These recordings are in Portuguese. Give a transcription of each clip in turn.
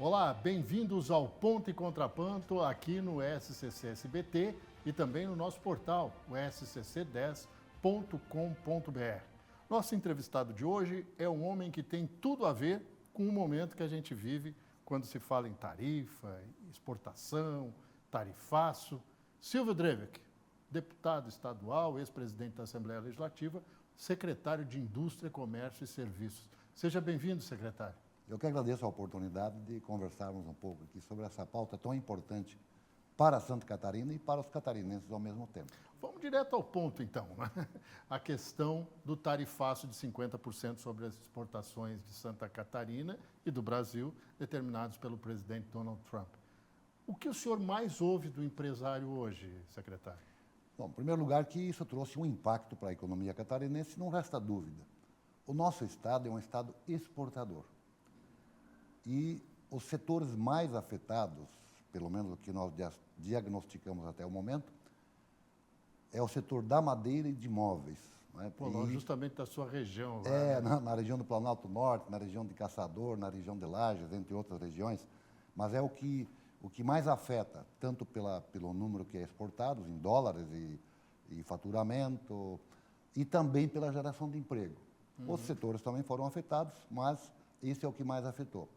Olá, bem-vindos ao Ponto e Contraponto aqui no SCC SBT e também no nosso portal, o scc10.com.br. Nosso entrevistado de hoje é um homem que tem tudo a ver com o momento que a gente vive quando se fala em tarifa, exportação, tarifaço. Silvio Drevek, deputado estadual, ex-presidente da Assembleia Legislativa, secretário de Indústria, Comércio e Serviços. Seja bem-vindo, secretário. Eu que agradeço a oportunidade de conversarmos um pouco aqui sobre essa pauta tão importante para Santa Catarina e para os catarinenses ao mesmo tempo. Vamos direto ao ponto, então, né? A questão do tarifaço de 50% sobre as exportações de Santa Catarina e do Brasil, determinados pelo presidente Donald Trump. O que o senhor mais ouve do empresário hoje, secretário? Bom, em primeiro lugar, que isso trouxe um impacto para a economia catarinense, não resta dúvida. O nosso estado é um estado exportador. E os setores mais afetados, pelo menos o que nós diagnosticamos até o momento, é o setor da madeira e de móveis. Né? Justamente da sua região. Na região do Planalto Norte, na região de Caçador, na região de Lages, entre outras regiões. Mas é o que mais afeta, tanto pelo número que é exportado, em dólares e faturamento, e também pela geração de emprego. Os setores também foram afetados, mas esse é o que mais afetou.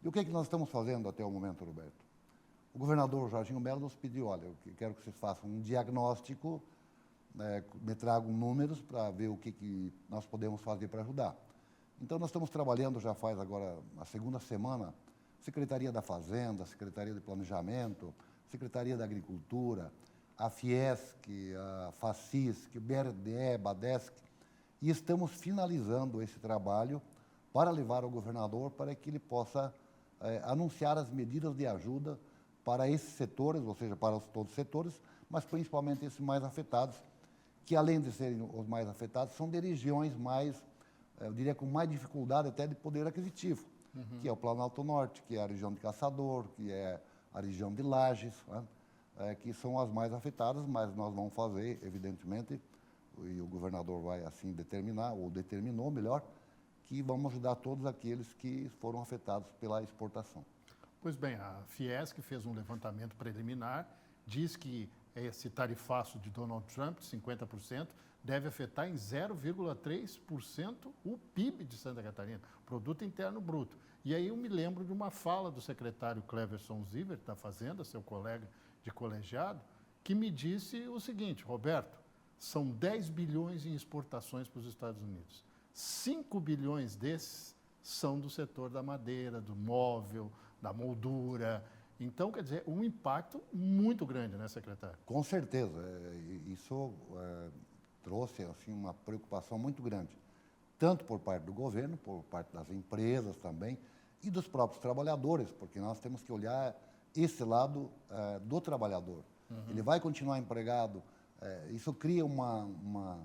E o que nós estamos fazendo até o momento, Roberto? O governador Jorginho Melo nos pediu, olha, eu quero que vocês façam um diagnóstico, me tragam números para ver o que nós podemos fazer para ajudar. Então, nós estamos trabalhando, já faz agora a segunda semana, Secretaria da Fazenda, Secretaria de Planejamento, Secretaria da Agricultura, a Fiesc, a Facisc, o BRDE, Badesc, e estamos finalizando esse trabalho para levar ao governador para que ele possa anunciar as medidas de ajuda para esses setores, ou seja, para todos os setores, mas principalmente esses mais afetados, que além de serem os mais afetados, são de regiões mais, eu diria, com mais dificuldade até de poder aquisitivo, que é o Planalto Norte, que é a região de Caçador, que é a região de Lages, né? Que são as mais afetadas, mas nós vamos fazer, evidentemente, e o governador vai assim determinar, ou determinou melhor, que vamos ajudar todos aqueles que foram afetados pela exportação. Pois bem, a Fiesc fez um levantamento preliminar, diz que esse tarifaço de Donald Trump, de 50%, deve afetar em 0,3% o PIB de Santa Catarina, Produto Interno Bruto. E aí eu me lembro de uma fala do secretário Cleverson Zivert, da Fazenda, seu colega de colegiado, que me disse o seguinte: Roberto, são 10 bilhões em exportações para os Estados Unidos. 5 bilhões desses são do setor da madeira, do móvel, da moldura. Então, quer dizer, um impacto muito grande, né, secretário? Com certeza. Isso trouxe assim, uma preocupação muito grande, tanto por parte do governo, por parte das empresas também, e dos próprios trabalhadores, porque nós temos que olhar esse lado do trabalhador. Ele vai continuar empregado, isso cria uma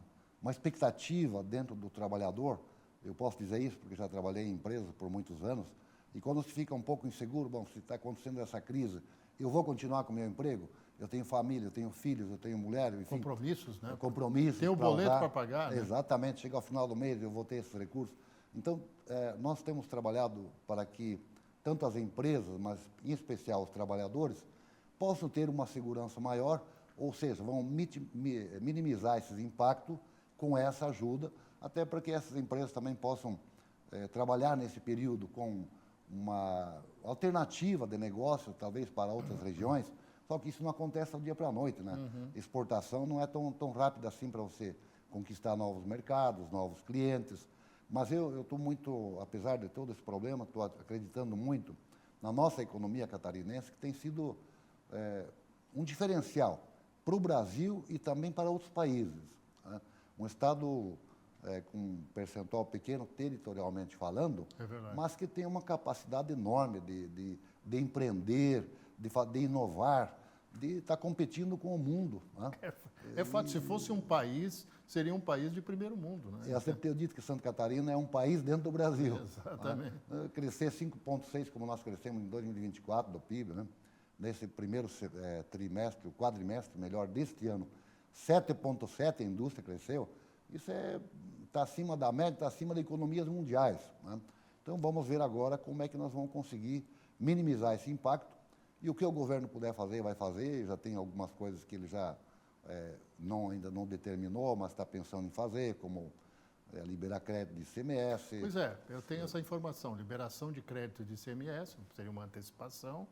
expectativa dentro do trabalhador. Eu posso dizer isso porque já trabalhei em empresas por muitos anos, e quando se fica um pouco inseguro, bom, se está acontecendo essa crise, eu vou continuar com o meu emprego? Eu tenho família, eu tenho filhos, eu tenho mulher, enfim. Compromissos, né? Compromissos. Tem o boleto para pagar, né? Exatamente, chega ao final do mês, eu vou ter esses recursos. Então, nós temos trabalhado para que tanto as empresas, mas em especial os trabalhadores, possam ter uma segurança maior, ou seja, vão minimizar esses impactos com essa ajuda, até para que essas empresas também possam trabalhar nesse período com uma alternativa de negócio, talvez para outras regiões, só que isso não acontece do dia para a noite, né? Exportação não é tão rápida assim para você conquistar novos mercados, novos clientes, mas eu estou muito, apesar de todo esse problema, estou acreditando muito na nossa economia catarinense, que tem sido um diferencial para o Brasil e também para outros países, né? Um estado com um percentual pequeno, territorialmente falando, mas que tem uma capacidade enorme de empreender, de inovar, de estar competindo com o mundo, né? Fato, se fosse um país, seria um país de primeiro mundo, né? Eu sempre tenho dito que Santa Catarina é um país dentro do Brasil. Exatamente. Né? Crescer 5,6%, como nós crescemos em 2024 do PIB, né? Nesse primeiro trimestre, o quadrimestre, melhor, deste ano, 7,7% a indústria cresceu. Isso está acima da média, está acima das economias mundiais, né? Então, vamos ver agora como é que nós vamos conseguir minimizar esse impacto. E o que o governo puder fazer, vai fazer. Já tem algumas coisas que ele já ainda não determinou, mas está pensando em fazer, como liberar crédito de ICMS. Pois é, eu tenho essa informação. Liberação de crédito de ICMS, seria uma antecipação,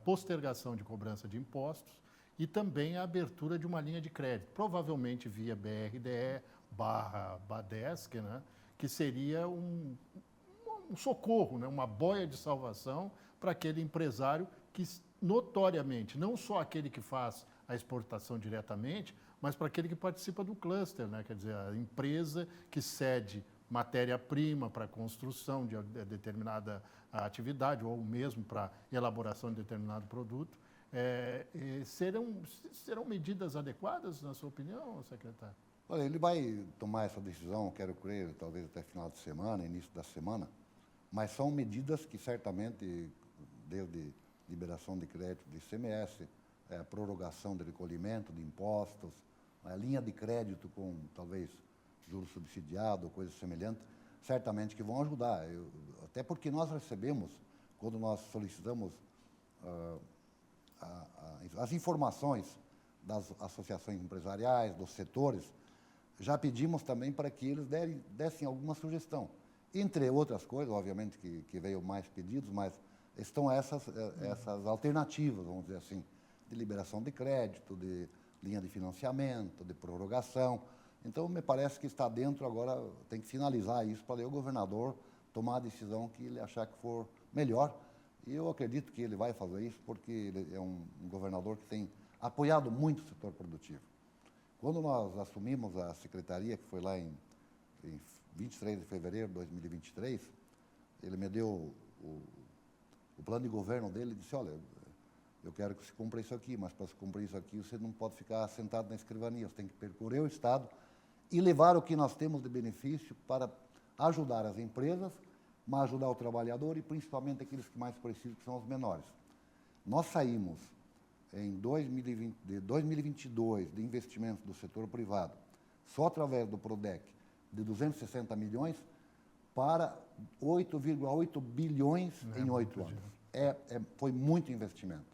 postergação de cobrança de impostos e também a abertura de uma linha de crédito, provavelmente via BRDE/Badesc, né, que seria um socorro, né, uma boia de salvação para aquele empresário que, notoriamente, não só aquele que faz a exportação diretamente, mas para aquele que participa do cluster, né, quer dizer, a empresa que cede matéria-prima para a construção de determinada atividade ou mesmo para elaboração de determinado produto. Serão medidas adequadas, na sua opinião, secretário? Olha, ele vai tomar essa decisão, quero crer, talvez até final de semana, início da semana, mas são medidas que certamente, desde liberação de crédito de ICMS, prorrogação de recolhimento de impostos, linha de crédito com talvez juros subsidiados, coisas semelhantes, certamente que vão ajudar. Até porque nós recebemos, quando nós solicitamos as informações das associações empresariais, dos setores, já pedimos também para que eles dessem alguma sugestão. Entre outras coisas, obviamente que veio mais pedidos, mas estão essas alternativas, vamos dizer assim, de liberação de crédito, de linha de financiamento, de prorrogação. Então, me parece que está dentro agora, tem que finalizar isso para o governador tomar a decisão que ele achar que for melhor. E eu acredito que ele vai fazer isso porque ele é um governador que tem apoiado muito o setor produtivo. Quando nós assumimos a secretaria, que foi lá em 23 de fevereiro de 2023, ele me deu o plano de governo dele e disse, olha, eu quero que se cumpra isso aqui, mas para se cumprir isso aqui, você não pode ficar sentado na escrivania, você tem que percorrer o Estado e levar o que nós temos de benefício para ajudar as empresas, mas ajudar o trabalhador e principalmente aqueles que mais precisam, que são os menores. Nós saímos em 2022 de investimentos do setor privado, só através do PRODEC, de 260 milhões para 8,8 bilhões em 8 anos. Foi muito investimento.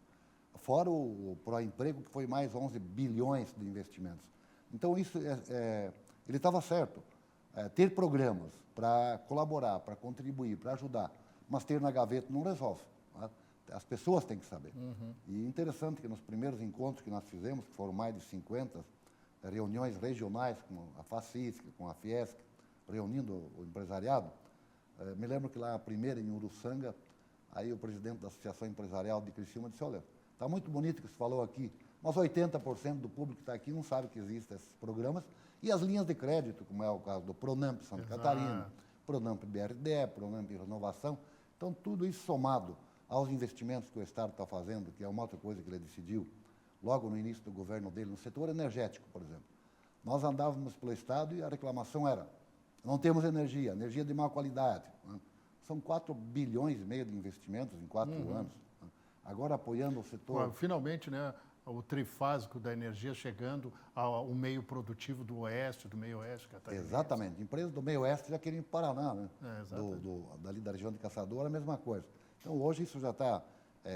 Fora o Proemprego, que foi mais 11 bilhões de investimentos. Então, isso ele estava certo. Ter programas para colaborar, para contribuir, para ajudar, mas ter na gaveta não resolve. Tá? As pessoas têm que saber. Uhum. E interessante que nos primeiros encontros que nós fizemos, que foram mais de 50 reuniões regionais com a FACISC, com a Fiesc, reunindo o empresariado, me lembro que lá a primeira em Uruçanga, aí o presidente da Associação Empresarial de Criciúma disse, olha, está muito bonito o que você falou aqui, mas 80% do público que está aqui não sabe que existem esses programas e as linhas de crédito, como é o caso do Pronamp Santa Catarina, Pronamp BRDE, Pronamp Renovação. Então, tudo isso somado aos investimentos que o Estado está fazendo, que é uma outra coisa que ele decidiu logo no início do governo dele, no setor energético, por exemplo. Nós andávamos pelo Estado e a reclamação era, não temos energia de má qualidade. Né? São 4 bilhões e meio de investimentos em 4 anos. Né? Agora apoiando o setor... Finalmente, né, o trifásico da energia chegando ao meio produtivo do Oeste, do meio Oeste catarinense. Exatamente. Empresas do meio Oeste já queriam ir para Paraná, né? Dali da região de Caçador, a mesma coisa. Então, hoje isso já está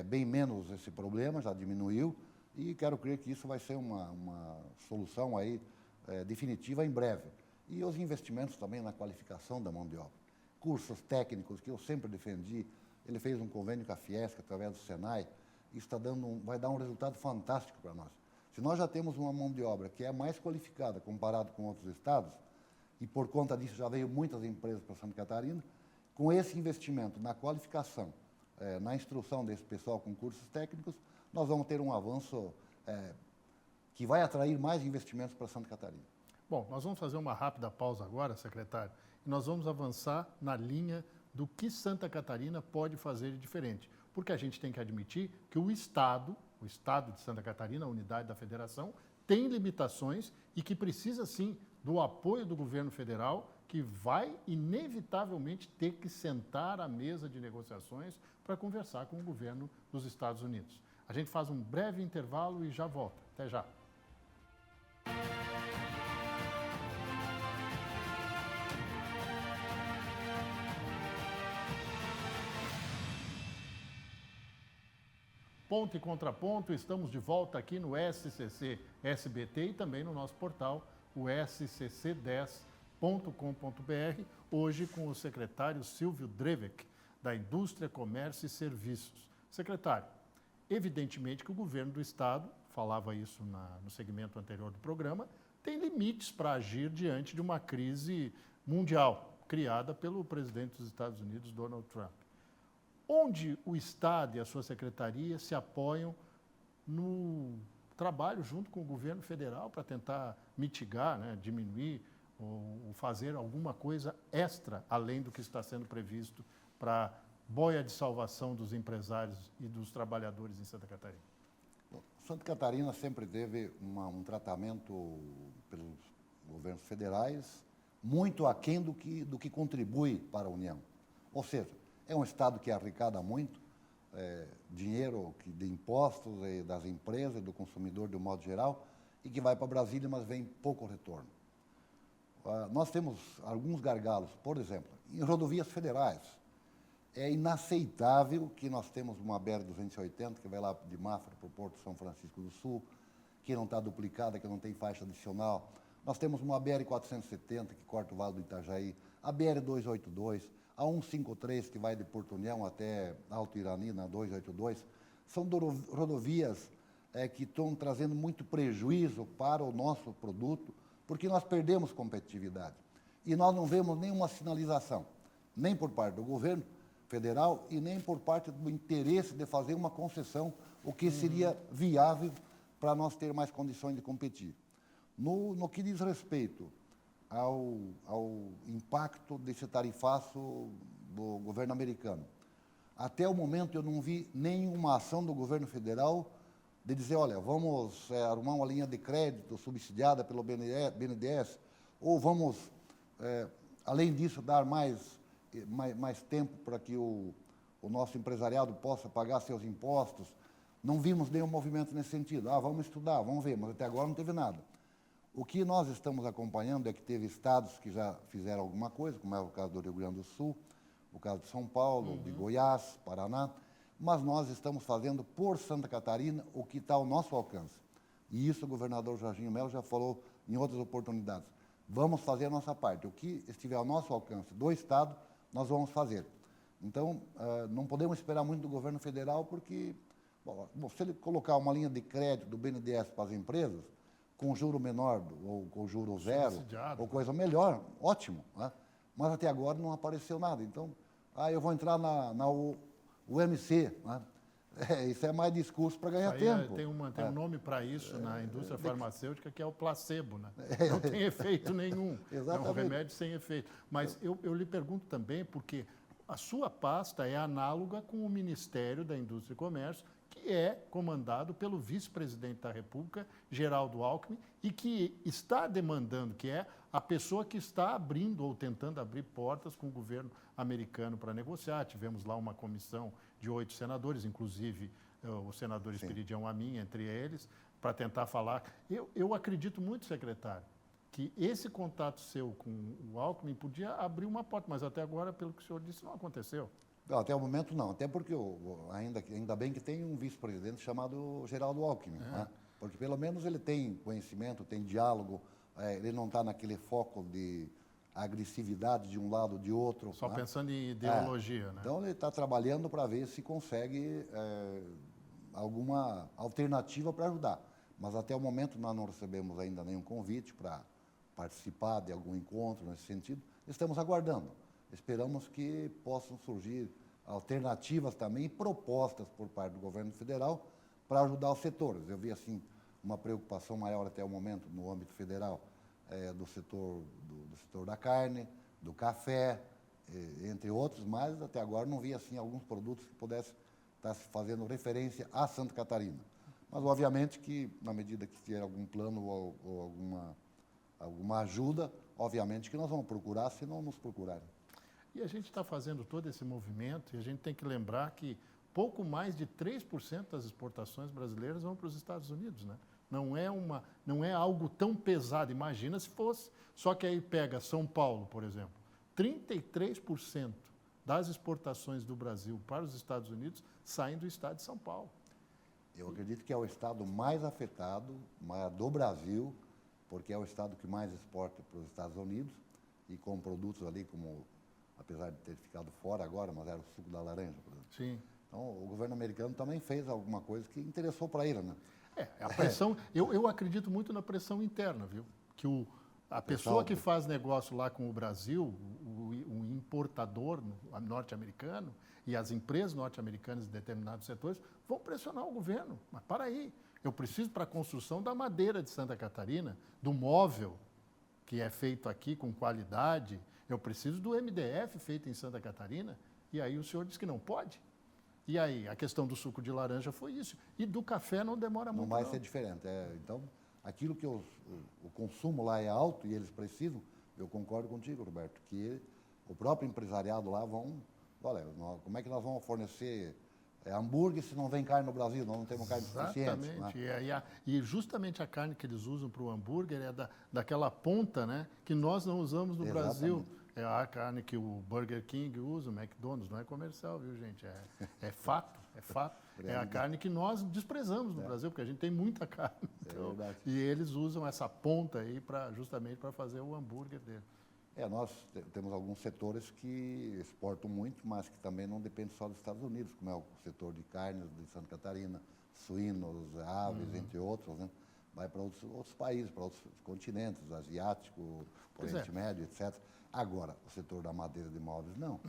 bem menos esse problema, já diminuiu, e quero crer que isso vai ser uma solução aí definitiva em breve. E os investimentos também na qualificação da mão de obra. Cursos técnicos que eu sempre defendi, ele fez um convênio com a Fiesc, através do Senai, e vai dar um resultado fantástico para nós. Se nós já temos uma mão de obra que é mais qualificada comparado com outros estados, e por conta disso já veio muitas empresas para Santa Catarina, com esse investimento na qualificação, na instrução desse pessoal com cursos técnicos, nós vamos ter um avanço que vai atrair mais investimentos para Santa Catarina. Bom, nós vamos fazer uma rápida pausa agora, secretário, e nós vamos avançar na linha do que Santa Catarina pode fazer de diferente. Porque a gente tem que admitir que o Estado de Santa Catarina, a unidade da federação, tem limitações e que precisa, sim, do apoio do governo federal, que vai, inevitavelmente, ter que sentar à mesa de negociações para conversar com o governo dos Estados Unidos. A gente faz um breve intervalo e já volta. Até já. Ponto e Contraponto, estamos de volta aqui no SCC SBT e também no nosso portal, o scc10.com.br, hoje com o secretário Silvio Drevek, da Indústria, Comércio e Serviços. Secretário, evidentemente que o governo do Estado, falava isso no segmento anterior do programa, tem limites para agir diante de uma crise mundial criada pelo presidente dos Estados Unidos, Donald Trump. Onde o Estado e a sua secretaria se apoiam no trabalho junto com o governo federal para tentar mitigar, né, diminuir ou fazer alguma coisa extra além do que está sendo previsto para boia de salvação dos empresários e dos trabalhadores em Santa Catarina? Bom, Santa Catarina sempre teve um tratamento pelos governos federais muito aquém do que contribui para a União. Ou seja, é um Estado que arrecada muito dinheiro de impostos das empresas e do consumidor de um modo geral e que vai para Brasília, mas vem pouco retorno. Nós temos alguns gargalos, por exemplo, em rodovias federais. É inaceitável que nós temos uma BR-280 que vai lá de Mafra para o Porto São Francisco do Sul, que não está duplicada, que não tem faixa adicional. Nós temos uma BR-470 que corta o Vale do Itajaí, a BR-282, a 153 que vai de Porto União até Alto Irani, na 282. São rodovias que estão trazendo muito prejuízo para o nosso produto, porque nós perdemos competitividade. E nós não vemos nenhuma sinalização, nem por parte do governo federal e nem por parte do interesse de fazer uma concessão, o que seria viável para nós ter mais condições de competir. No que diz respeito ao impacto desse tarifaço do governo americano, até o momento eu não vi nenhuma ação do governo federal de dizer, olha, vamos arrumar uma linha de crédito subsidiada pelo BNDES, ou vamos, além disso, dar mais tempo para que o nosso empresariado possa pagar seus impostos. Não vimos nenhum movimento nesse sentido. Vamos estudar, vamos ver, mas até agora não teve nada. O que nós estamos acompanhando é que teve estados que já fizeram alguma coisa, como é o caso do Rio Grande do Sul, o caso de São Paulo, de Goiás, Paraná, mas nós estamos fazendo por Santa Catarina o que está ao nosso alcance. E isso o governador Jorginho Melo já falou em outras oportunidades. Vamos fazer a nossa parte. O que estiver ao nosso alcance do Estado, nós vamos fazer. Então, não podemos esperar muito do governo federal, porque, bom, se ele colocar uma linha de crédito do BNDES para as empresas, com juro menor ou com juro zero, ou coisa melhor, ótimo. Né? Mas até agora não apareceu nada. Então, eu vou entrar na UMC. Né? Isso é mais discurso para ganhar tempo. Tem um nome para isso na indústria farmacêutica, que é o placebo. Né? Não tem efeito nenhum. Exatamente. É um remédio sem efeito. Mas eu lhe pergunto também, porque a sua pasta é análoga com o Ministério da Indústria e Comércio, que é comandado pelo vice-presidente da República, Geraldo Alckmin, e que está demandando, que é a pessoa que está abrindo ou tentando abrir portas com o governo americano para negociar. Tivemos lá uma comissão de 8 senadores, inclusive o senador Esperidião Amin, entre eles, para tentar falar. Eu acredito muito, secretário, que esse contato seu com o Alckmin podia abrir uma porta, mas até agora, pelo que o senhor disse, não aconteceu. Não, até o momento não, até porque ainda bem que tem um vice-presidente chamado Geraldo Alckmin, né? Porque pelo menos ele tem conhecimento, tem diálogo, ele não está naquele foco de agressividade de um lado ou de outro. Só né? pensando em ideologia, né? Então ele está trabalhando para ver se consegue alguma alternativa para ajudar. Mas até o momento nós não recebemos ainda nenhum convite para participar de algum encontro nesse sentido. Estamos aguardando. Esperamos que possam surgir alternativas também, propostas por parte do governo federal para ajudar os setores. Eu vi assim uma preocupação maior até o momento no âmbito federal do setor da carne, do café, entre outros, mas até agora não vi assim alguns produtos que pudessem estar fazendo referência a Santa Catarina. Mas obviamente que na medida que tiver algum plano ou alguma ajuda, obviamente que nós vamos procurar, se não nos procurarem. E a gente está fazendo todo esse movimento e a gente tem que lembrar que pouco mais de 3% das exportações brasileiras vão para os Estados Unidos, né? Não é algo tão pesado, imagina se fosse. Só que aí pega São Paulo, por exemplo, 33% das exportações do Brasil para os Estados Unidos saem do estado de São Paulo. Eu acredito que é o estado mais afetado do Brasil, porque é o estado que mais exporta para os Estados Unidos e com produtos ali como, apesar de ter ficado fora agora, mas era o suco da laranja, por exemplo. Sim. Então, o governo americano também fez alguma coisa que interessou para ele, né? A pressão, eu acredito muito na pressão interna, viu? Que a pessoa que faz negócio lá com o Brasil, o importador norte-americano e as empresas norte-americanas de determinados setores vão pressionar o governo. Mas para aí, eu preciso para a construção da madeira de Santa Catarina, do móvel que é feito aqui com qualidade, eu preciso do MDF feito em Santa Catarina, e aí o senhor diz que não pode? E aí, a questão do suco de laranja foi isso. E do café não demora muito, não. Vai ser diferente. Então, aquilo que o consumo lá é alto e eles precisam, eu concordo contigo, Roberto, que o próprio empresariado lá olha, como é que nós vamos fornecer hambúrguer se não vem carne no Brasil, nós não temos carne suficiente. Exatamente. Né? E justamente a carne que eles usam para o hambúrguer é daquela ponta, né, que nós não usamos no Brasil. É a carne que o Burger King usa, o McDonald's, não é comercial, viu, gente? É fato, é fato. É a carne que nós desprezamos no Brasil, porque a gente tem muita carne. Então, e eles usam essa ponta aí justamente para fazer o hambúrguer dele. Nós temos alguns setores que exportam muito, mas que também não dependem só dos Estados Unidos, como é o setor de carnes de Santa Catarina, suínos, aves, entre outros, né? Vai para outros países, para outros continentes, asiático, Oriente Médio, etc. Agora, o setor da madeira de móveis, não.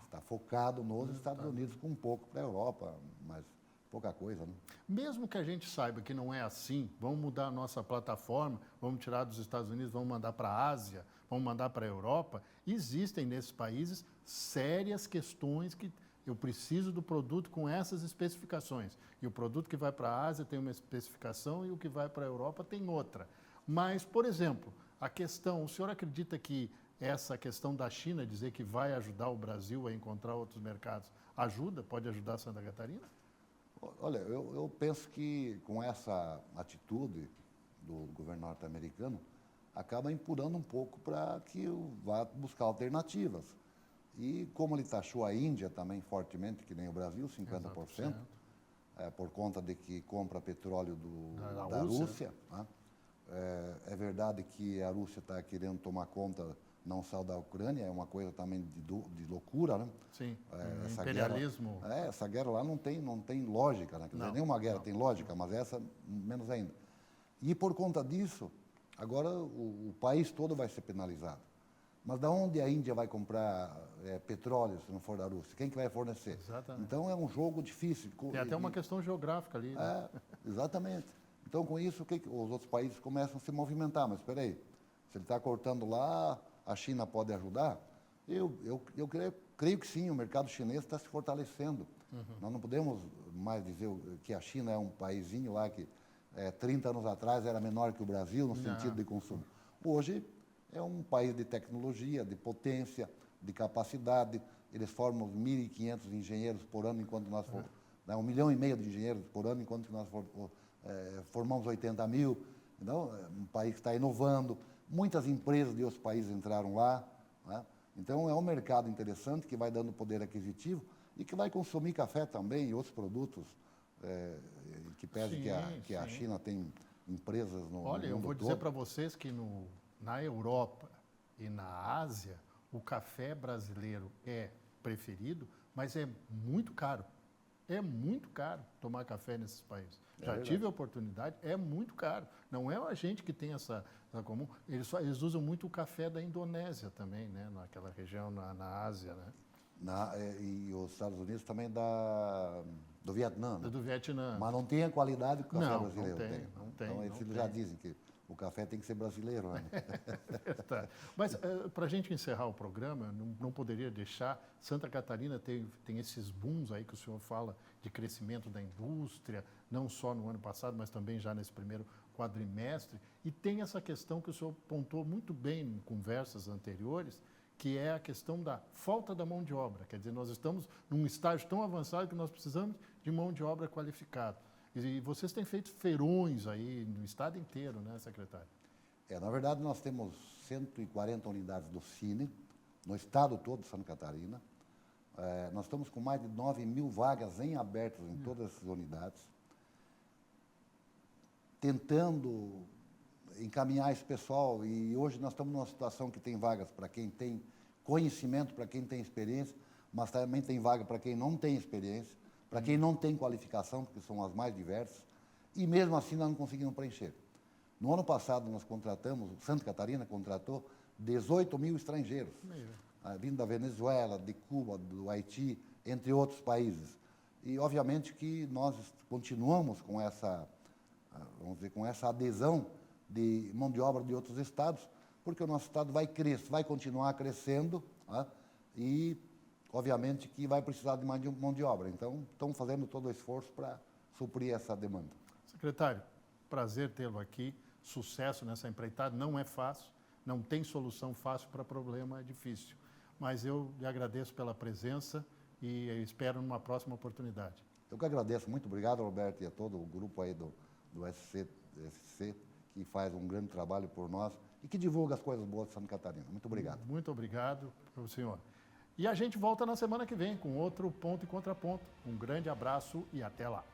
Está focado nos Estados Unidos, com um pouco para a Europa, mas pouca coisa, né? Mesmo que a gente saiba que não é assim, vamos mudar a nossa plataforma, vamos tirar dos Estados Unidos, vamos mandar para a Ásia, vamos mandar para a Europa, existem nesses países sérias questões que eu preciso do produto com essas especificações. E o produto que vai para a Ásia tem uma especificação e o que vai para a Europa tem outra. Mas, por exemplo, o senhor acredita que essa questão da China, dizer que vai ajudar o Brasil a encontrar outros mercados, pode ajudar Santa Catarina? Olha, eu penso que com essa atitude do governo norte-americano, acaba empurrando um pouco para que vá buscar alternativas. E como ele taxou a Índia também fortemente, que nem o Brasil, 50%, por conta de que compra petróleo da Rússia, né? É verdade que a Rússia está querendo tomar conta não só da Ucrânia, é uma coisa também de loucura, né? Sim, imperialismo. Essa guerra lá não tem lógica, né? Quer dizer, nenhuma guerra tem lógica, mas essa menos ainda. E por conta disso, agora o país todo vai ser penalizado. Mas da onde a Índia vai comprar petróleo se não for da Rússia? Quem que vai fornecer? Exatamente. Então é um jogo difícil. Tem até uma questão geográfica ali. Né? Exatamente. Então com isso os outros países começam a se movimentar. Mas espera aí, se ele está cortando lá, a China pode ajudar? Eu creio que sim, o mercado chinês está se fortalecendo. Nós não podemos mais dizer que a China é um paísinho lá que 30 anos atrás era menor que o Brasil no sentido de consumo. Hoje é um país de tecnologia, de potência, de capacidade. Eles formam 1.500 engenheiros por ano, enquanto nós formamos 1,5 milhão de engenheiros por ano, enquanto nós formamos 80 mil. Então, é um país que está inovando. Muitas empresas de outros países entraram lá. Né? Então, é um mercado interessante que vai dando poder aquisitivo e que vai consumir café também e outros produtos, que pese que a China tem empresas no Olha, mundo eu vou todo. dizer para vocês que na Europa e na Ásia, o café brasileiro é preferido, mas é muito caro. É muito caro tomar café nesses países. Já tive a oportunidade, é muito caro. Não é a gente que tem essa comum. Eles usam muito o café da Indonésia também, né? Naquela região, na Ásia, né? E os Estados Unidos também do Vietnã. Né? Do Vietnã. Mas não tem a qualidade que o café brasileiro Não tem. Então eles já dizem que o café tem que ser brasileiro. Né? Tá. Mas para a gente encerrar o programa, não poderia deixar, Santa Catarina tem esses booms aí que o senhor fala de crescimento da indústria, não só no ano passado, mas também já nesse primeiro quadrimestre, e tem essa questão que o senhor pontuou muito bem em conversas anteriores, que é a questão da falta da mão de obra. Quer dizer, nós estamos num estágio tão avançado que nós precisamos de mão de obra qualificada. E vocês têm feito feirões aí no estado inteiro, né, secretário? Na verdade, nós temos 140 unidades do Cine, no estado todo de Santa Catarina. Nós estamos com mais de 9 mil vagas em abertas em todas essas unidades. tentando encaminhar esse pessoal, e hoje nós estamos numa situação que tem vagas para quem tem conhecimento, para quem tem experiência, mas também tem vaga para quem não tem experiência, para quem não tem qualificação, porque são as mais diversas, e mesmo assim nós não conseguimos preencher. No ano passado nós contratamos, Santa Catarina contratou 18 mil estrangeiros, vindo da Venezuela, de Cuba, do Haiti, entre outros países. E obviamente que nós continuamos com essa, vamos dizer, com essa adesão de mão de obra de outros estados, porque o nosso estado vai continuar crescendo, né? E, obviamente, que vai precisar de mais mão de obra. Então, estamos fazendo todo o esforço para suprir essa demanda. Secretário, prazer tê-lo aqui, sucesso nessa empreitada, não é fácil, não tem solução fácil para problema, é difícil. Mas eu lhe agradeço pela presença e eu espero numa próxima oportunidade. Eu que agradeço, muito obrigado, Roberto, e a todo o grupo aí do SC, que faz um grande trabalho por nós e que divulga as coisas boas de Santa Catarina. Muito obrigado. Muito obrigado para o senhor. E a gente volta na semana que vem com outro Ponto e Contraponto. Um grande abraço e até lá.